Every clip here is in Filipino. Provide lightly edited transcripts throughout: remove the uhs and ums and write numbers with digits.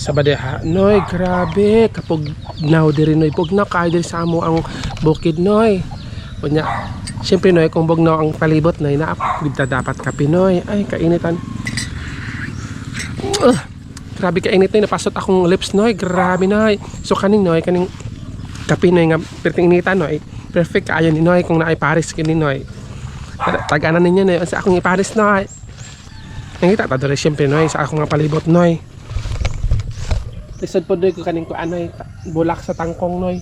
sa badeha. Noy, grabe. Kapag now diri noy, pag na kaya diri sa amo ang bukid noy. Kunya, siyempre noy, kung bugnaw ang palibot noy, naapagda dapat kape noy. Ay, kainitan. Grabe kainit noy, napasot akong lips noy. Grabe noy. So kaning noy, kaning kape noy nga perting initan noy. Perfect kaayo ni noy kung naay Paris kini noy. Taganan ninyo noy, sa akong iparis noy. Nangita ta diri siyempre noy sa akong nga palibot noy. Lisod po doy ko kaning kuan noy, bulak sa tangkong noy.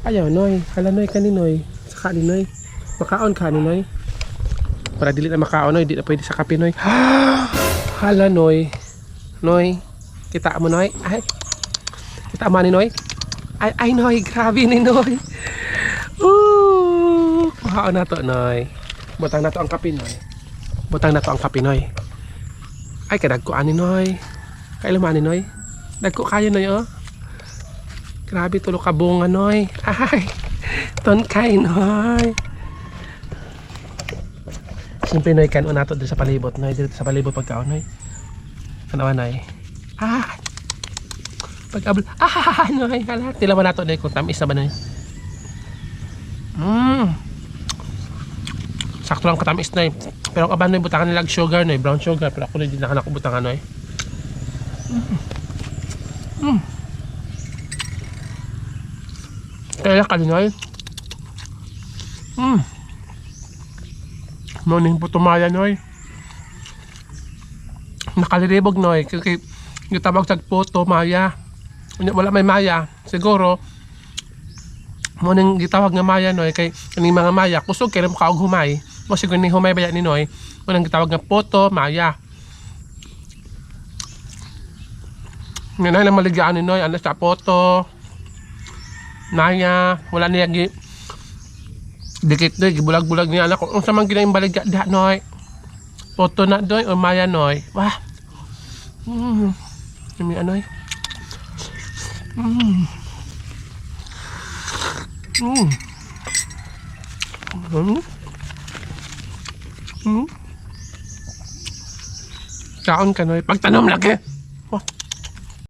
Ayaw noy, hala noy kanin noy. Sa kanin noy. Makaon kanin noy. Para dili na makaon noy, di na pwede sa kape noy. Hala noy. Noy, kita mo noy. Ay. Kita mo ni noy. Ay noy, grabe ni noy. Makaon na to noy. Butang na to ang kape noy. Butang na to ang kape noy. Ay kadagko ani noy. Kailan ni noy? Dagko kayo noy oh. Grabe tulo ka bunga noy. Ay. Ton kay noy. Siyempre noy kan una to sa palibot noy, dito sa palibot pagkaon noy. Ano noy? Ah. Pag-abl. Ah noy, hala. Tilawan nato noy kung tamis na ba noy. Sakto lang katamis noy. Pero ang aban noy butangan nilag sugar noy, brown sugar, pero ako hindi nakanak butangan noy. Kaya kalinoy. Morning po tumaya noy. Nakaliribog noy. Kasi yung tabag sa poto maya. Wala may maya. Siguro morning gitawag nga maya noy. Kay kaning mga maya kusog kay mo kaog humay. Mo siguro ni humay baya ni noy. Morning gitawag nga poto maya. Ngayon na maligaan ni noy. Ano sa poto Naya, wala niya dikit doy, gibulag-bulag niya anak. Kung sa man ginaing baligya da noy. Poto na doy o maya noy. Wah. Yumi anoy. Kaon ka noy. Pagtanom lagi.